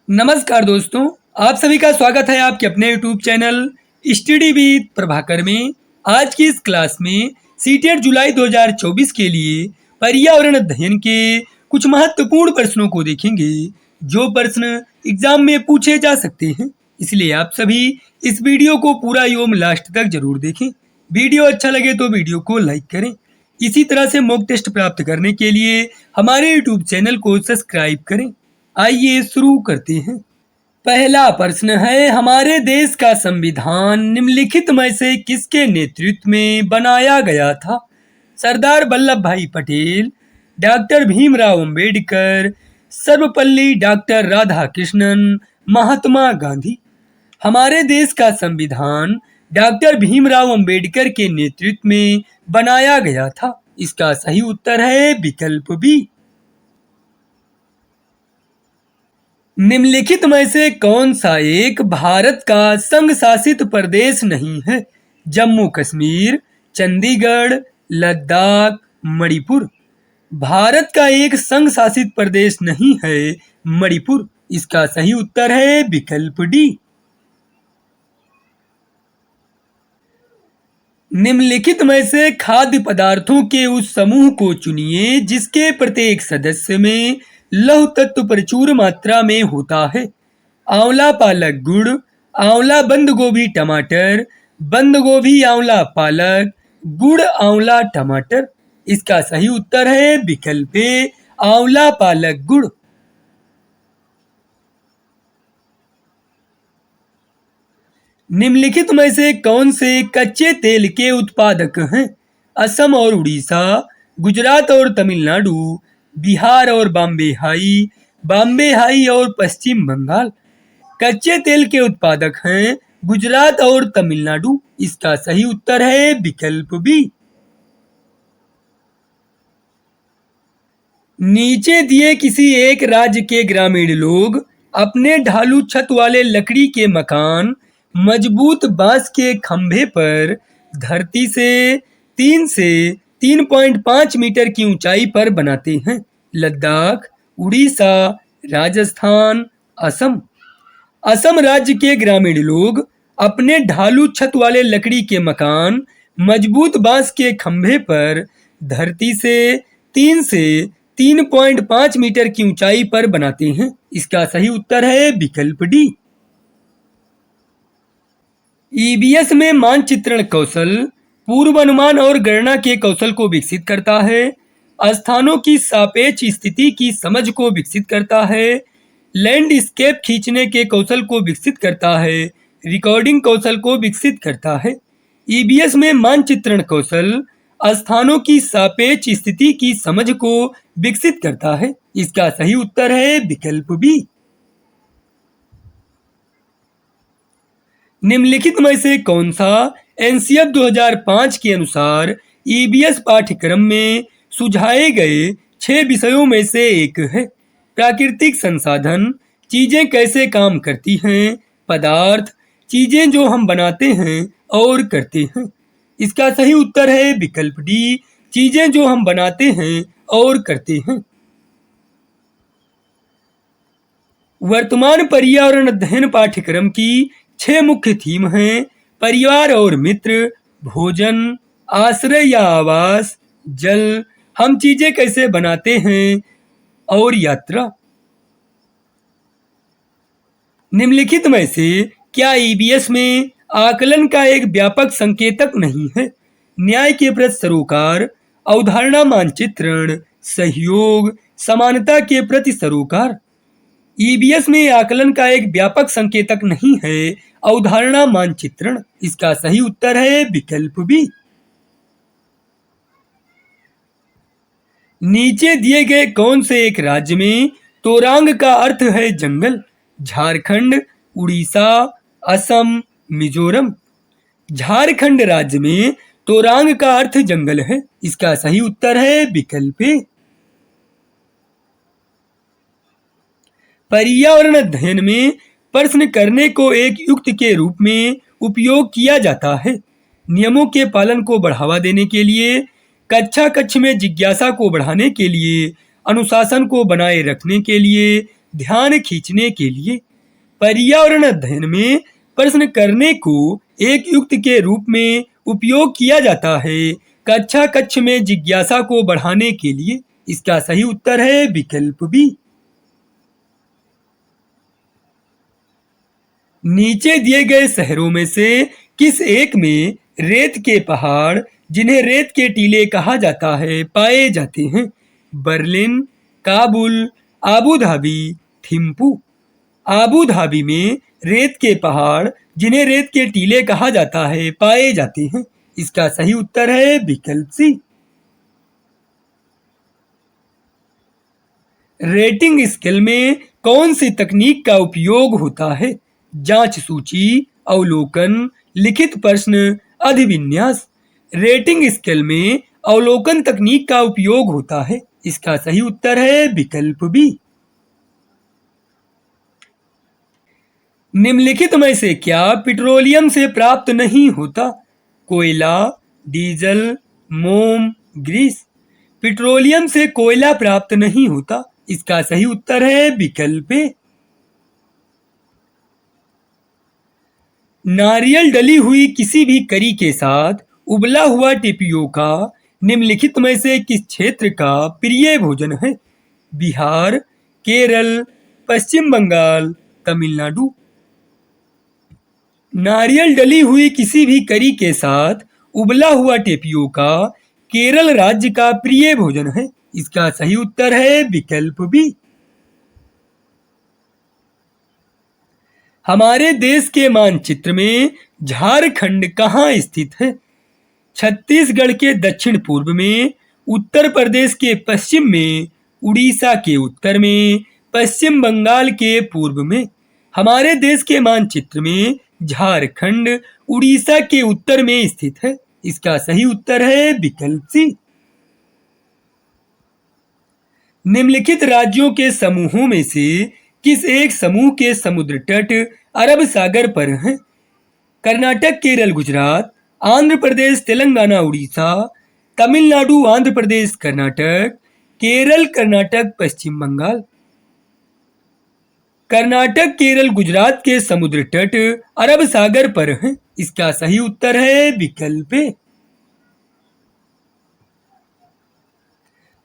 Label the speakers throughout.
Speaker 1: नमस्कार दोस्तों, आप सभी का स्वागत है आपके अपने YouTube channel study with Prabhakar में। आज की इस क्लास में सीटेट जुलाई 2024 के लिए पर्यावरण अध्ययन के कुछ महत्वपूर्ण प्रश्नों को देखेंगे जो प्रश्न एग्जाम में पूछे जा सकते हैं। इसलिए आप सभी इस वीडियो को पूरा एवं लास्ट तक जरूर देखें। वीडियो अच्छा लगे तो वीडियो को लाइक करें। इसी तरह से मॉक टेस्ट प्राप्त करने के लिए हमारे यूट्यूब चैनल को सब्सक्राइब करें। आइए शुरू करते हैं। पहला प्रश्न है, हमारे देश का संविधान निम्नलिखित में से किसके नेतृत्व में बनाया गया था? सरदार वल्लभ भाई पटेल, डॉक्टर भीमराव अंबेडकर, सर्वपल्ली डॉक्टर राधाकृष्णन, महात्मा गांधी। हमारे देश का संविधान डॉक्टर भीमराव अंबेडकर के नेतृत्व में बनाया गया था। इसका सही उत्तर है विकल्प बी। निम्नलिखित में से कौन सा एक भारत का संघ शासित प्रदेश नहीं है? जम्मू कश्मीर, चंडीगढ़, लद्दाख, मणिपुर। भारत का एक संघ शासित प्रदेश नहीं है मणिपुर। इसका सही उत्तर है विकल्प डी। निम्नलिखित में से खाद्य पदार्थों के उस समूह को चुनिए जिसके प्रत्येक सदस्य में लौह तत्व प्रचुर मात्रा में होता है। आंवला पालक गुड़, आंवला बंद गोभी टमाटर, बंद गोभी आंवला पालक, गुड़ आंवला टमाटर। इसका सही उत्तर है विकल्प ए, आंवला पालक गुड़। निम्नलिखित में से कौन से कच्चे तेल के उत्पादक हैं? असम और उड़ीसा, गुजरात और तमिलनाडु, बिहार और बॉम्बे हाई और पश्चिम बंगाल। कच्चे तेल के उत्पादक हैं गुजरात और तमिलनाडु। इसका सही उत्तर है विकल्प बी। नीचे दिए किसी एक राज्य के ग्रामीण लोग अपने ढालू छत वाले लकड़ी के मकान मजबूत बांस के खंभे पर धरती से 3 से 3.5 मीटर की ऊंचाई पर बनाते हैं। लद्दाख, उड़ीसा, राजस्थान, असम। असम राज्य के ग्रामीण लोग अपने ढालू छत वाले लकड़ी के मकान मजबूत बांस के खंभे पर धरती से 3 से 3.5 मीटर की ऊंचाई पर बनाते हैं। इसका सही उत्तर है विकल्प डी। ईबीएस में मानचित्रण कौशल पूर्वानुमान और गणना के कौशल को विकसित करता है, स्थानों की सापेक्ष स्थिति की समझ को विकसित करता है, लैंडस्केप खींचने के कौशल को विकसित करता है, रिकॉर्डिंग कौशल को विकसित करता है। ईबीएस में मानचित्रण कौशल स्थानों की सापेक्ष स्थिति की समझ को विकसित करता है। इसका सही उत्तर है विकल्प बी। निम्नलिखित में से कौन सा एनसीएफ 2005 के अनुसार ईबीएस पाठ्यक्रम में सुझाए गए 6 विषयों में से एक है? प्राकृतिक संसाधन, चीजें कैसे काम करती हैं, पदार्थ, चीजें जो हम बनाते हैं और करते हैं। इसका सही उत्तर है विकल्प डी, चीजें जो हम बनाते हैं और करते हैं। वर्तमान पर्यावरण अध्ययन पाठ्यक्रम की 6 मुख्य थीम हैं: परिवार और मित्र, भोजन, आश्रय या आवास, जल, हम चीजें कैसे बनाते हैं और यात्रा। निम्नलिखित में से क्या ईबीएस में आकलन का एक व्यापक संकेतक नहीं है? न्याय के प्रति सरोकार, अवधारणा मानचित्रण, सहयोग, समानता के प्रति सरोकार। ईबीएस में आकलन का एक व्यापक संकेतक नहीं है अवधारणा मानचित्रण। इसका सही उत्तर है विकल्प बी। नीचे दिए गए कौन से एक राज्य में तोरांग का अर्थ है जंगल? झारखंड, उड़ीसा, असम, मिजोरम। झारखंड राज्य में तोरांग का अर्थ जंगल है। इसका सही उत्तर है विकल्प ए। पर्यावरण अध्ययन में प्रश्न करने को एक युक्ति के रूप में उपयोग किया जाता है। नियमों के पालन को बढ़ावा देने के लिए, कक्षा कक्ष में जिज्ञासा को बढ़ाने के लिए, अनुशासन को बनाए रखने के लिए, ध्यान खींचने के लिए। पर्यावरण अध्ययन में प्रश्न करने को एक युक्ति के रूप में उपयोग किया जाता है कक्षा कक्ष में जिज्ञासा को बढ़ाने के लिए। इसका सही उत्तर है विकल्प बी। नीचे दिए गए शहरों में से किस एक में रेत के पहाड़, जिन्हें रेत के टीले कहा जाता है, पाए जाते हैं? Berlin, Kabul, Abu Dhabi, Thimphu. Abu Dhabi में रेत के पहाड़, जिन्हें रेत के टीले कहा जाता है, पाए जाते हैं। इसका सही उत्तर है विकल्प सी। रेटिंग स्केल में कौन सी तकनीक का उपयोग होता है? जांच सूची, अवलोकन, लिखित प्रश्न, अधिविन्यास। रेटिंग स्केल में अवलोकन तकनीक का उपयोग होता है। इसका सही उत्तर है विकल्प बी। निम्नलिखित में से क्या पेट्रोलियम से प्राप्त नहीं होता? कोयला, डीजल, मोम, ग्रीस। पेट्रोलियम से कोयला प्राप्त नहीं होता। इसका सही उत्तर है विकल्प ए। नारियल डली हुई किसी भी करी के साथ उबला हुआ टेपियोका निम्नलिखित में से किस क्षेत्र का प्रिय भोजन है? बिहार, केरल, पश्चिम बंगाल, तमिलनाडु। नारियल डली हुई किसी भी करी के साथ उबला हुआ टेपियोका केरल राज्य का प्रिय भोजन है। इसका सही उत्तर है विकल्प बी। हमारे देश के मानचित्र में झारखंड कहाँ स्थित है? छत्तीसगढ़ के दक्षिण पूर्व में, उत्तर प्रदेश के पश्चिम में, उड़ीसा के उत्तर में, पश्चिम बंगाल के पूर्व में। हमारे देश के मानचित्र में झारखंड उड़ीसा के उत्तर में स्थित है। इसका सही उत्तर है विकल्प सी। निम्नलिखित राज्यों के समूहों में से किस एक समूह के समुद्र तट अरब सागर पर हैं? कर्नाटक, केरल, गुजरात, आंध्र प्रदेश, तेलंगाना, उड़ीसा, तमिलनाडु, आंध्र प्रदेश, कर्नाटक, केरल, कर्नाटक, पश्चिम बंगाल। कर्नाटक, केरल, गुजरात के समुद्र तट अरब सागर पर हैं। इसका सही उत्तर है विकल्प ए।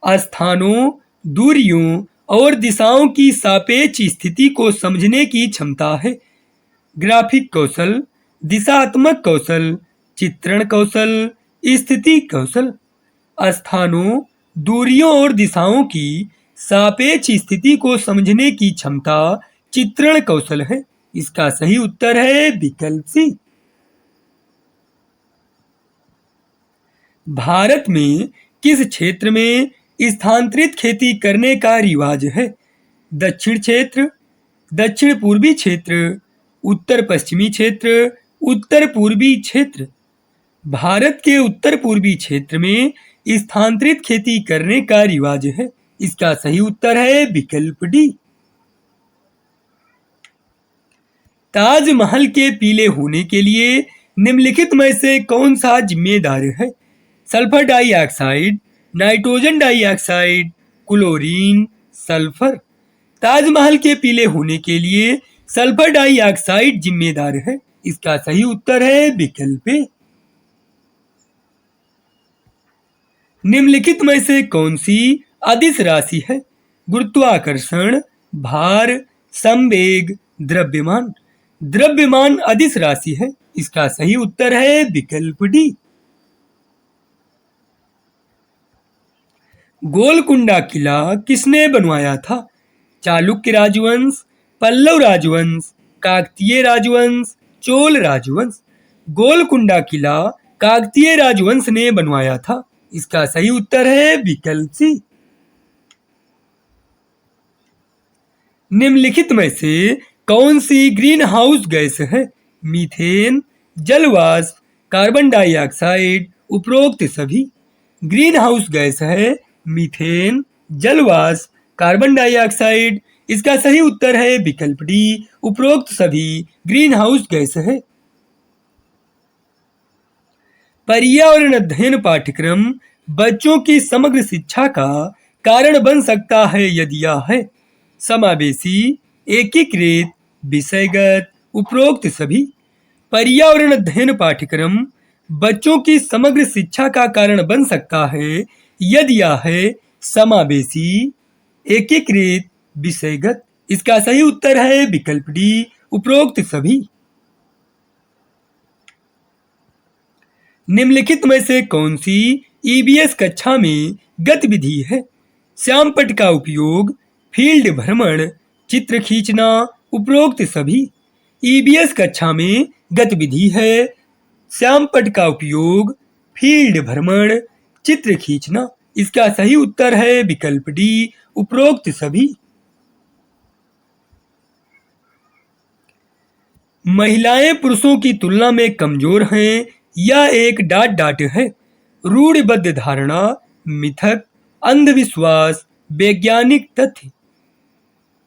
Speaker 1: स्थानों, दूरियों और दिशाओं की सापेक्ष स्थिति को समझने की क्षमता है। ग्राफिक कौशल, दिशात्मक कौशल, चित्रण कौशल, स्थिति कौशल। स्थानों, दूरियों और दिशाओं की सापेक्ष स्थिति को समझने की क्षमता चित्रण कौशल है। इसका सही उत्तर है विकल्प सी। भारत में किस क्षेत्र में स्थानांतरित खेती करने का रिवाज है? दक्षिण क्षेत्र, दक्षिण पूर्वी क्षेत्र, उत्तर पश्चिमी क्षेत्र, उत्तर पूर्वी क्षेत्र। भारत के उत्तर पूर्वी क्षेत्र में स्थानांतरित खेती करने का रिवाज है। इसका सही उत्तर है विकल्प डी। ताजमहल के पीले होने के लिए निम्नलिखित में से कौन सा जिम्मेदार है? Sulphur dioxide, nitrogen dioxide, chlorine, sulphur. Taj Mahal के पीले होने के लिए सल्फर डाइऑक्साइड जिम्मेदार है। इसका सही उत्तर है विकल्प ए। निम्नलिखित में से कौन सी अदिश राशि है? गुरुत्वाकर्षण, भार, संवेग, द्रव्यमान। द्रव्यमान अदिश राशि है। इसका सही उत्तर है विकल्प डी। गोलकुंडा किला किसने बनवाया था? चालुक्य राजवंश, पल्लव राजवंश, काकतीय राजवंश, चोल राजवंश। गोलकुंडा किला काकतीय राजवंश ने बनवाया था। इसका सही उत्तर है विकल्प सी। निम्नलिखित में से कौन सी ग्रीन हाउस गैस है? मीथेन, जलवाष्प, कार्बन डाइऑक्साइड, उपरोक्त सभी। ग्रीन हाउस गैस है मीथेन, जलवाष्प, कार्बन डाइऑक्साइड। इसका सही उत्तर है विकल्प डी, उपरोक्त सभी ग्रीन हाउस गैस है। पर्यावरण अध्ययन पाठ्यक्रम बच्चों की समग्र शिक्षा का कारण बन सकता है यदि यह है। समावेशी, एकीकृत, विषयगत, उपरोक्त सभी। पर्यावरण अध्ययन पाठ्यक्रम बच्चों की समग्र शिक्षा का कारण बन सकता है यदि यह है समावेशी, एकीकृत, विषयगत। इसका सही उत्तर है विकल्प डी, उपरोक्त सभी। निम्नलिखित में से कौन सी ईबीएस कक्षा में गतिविधि है? श्यामपट्ट का उपयोग, फील्ड भ्रमण, चित्र खींचना, उपरोक्त सभी। ईबीएस कक्षा में गतिविधि है श्यामपट्ट का उपयोग, फील्ड भ्रमण, चित्र खींचना। इसका सही उत्तर है विकल्प डी, उपरोक्त सभी। महिलाएं पुरुषों की तुलना में कमजोर हैं, यह एक डाट है। रूढ़िबद्ध धारणा, मिथक, अंधविश्वास, वैज्ञानिक तथ्य।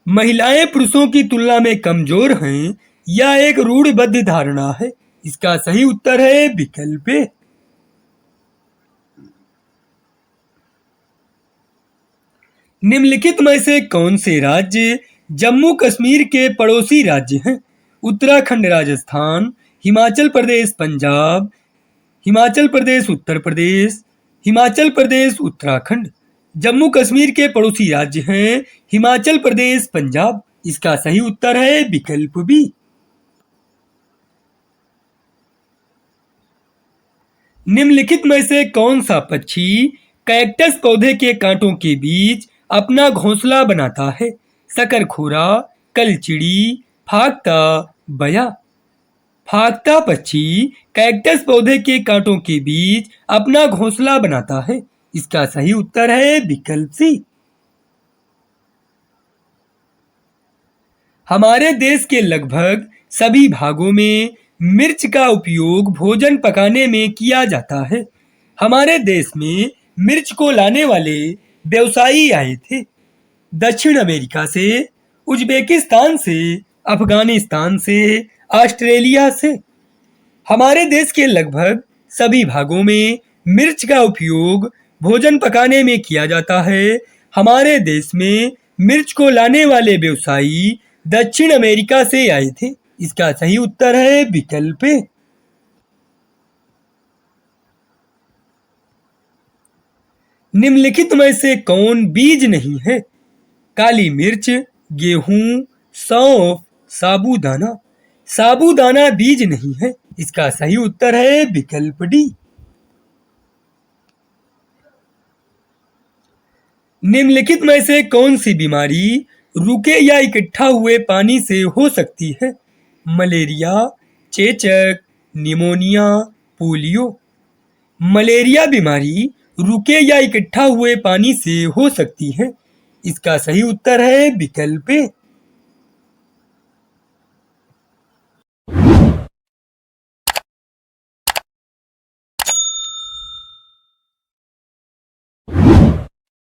Speaker 1: महिलाएं पुरुषों की तुलना में कमजोर हैं, यह एक रूढ़िबद्ध धारणा है। इसका सही उत्तर है विकल्प ए। निम्नलिखित में से कौन से राज्य जम्मू कश्मीर के पड़ोसी राज्य हैं? उत्तराखंड राजस्थान, हिमाचल प्रदेश पंजाब, हिमाचल प्रदेश उत्तर प्रदेश, हिमाचल प्रदेश उत्तराखंड। जम्मू कश्मीर के पड़ोसी राज्य हैं हिमाचल प्रदेश पंजाब। इसका सही उत्तर है विकल्प बी। निम्नलिखित में से कौन सा पक्षी कैक्टस पौधे के कांटों के बीच अपना घोंसला बनाता है? शकरखोरा, कलचिड़ी, फाख्ता, बया। फाख्ता पक्षी कैक्टस पौधे के कांटों के बीच अपना घोंसला बनाता है। इसका सही उत्तर है विकल्प सी। हमारे देश के लगभग सभी भागों में मिर्च का उपयोग भोजन पकाने में किया जाता है। हमारे देश में मिर्च को लाने वाले व्यवसायी आए थे दक्षिण अमेरिका से, उज्बेकिस्तान से, अफगानिस्तान से, ऑस्ट्रेलिया से। हमारे देश के लगभग सभी भागों में मिर्च का उपयोग भोजन पकाने में किया जाता है। हमारे देश में मिर्च को लाने वाले व्यवसायी दक्षिण अमेरिका से आए थे। इसका सही उत्तर है विकल्प ए। निम्नलिखित में से कौन बीज नहीं है? काली मिर्च, गेहूं, सौंफ, साबूदाना। साबूदाना बीज नहीं है। इसका सही उत्तर है विकल्प डी। निम्नलिखित में से कौन सी बीमारी रुके या इकट्ठा हुए पानी से हो सकती है? मलेरिया, चेचक, निमोनिया, पोलियो। मलेरिया बीमारी रुके या इकट्ठा हुए पानी से हो सकती है। इसका सही उत्तर है विकल्प ए।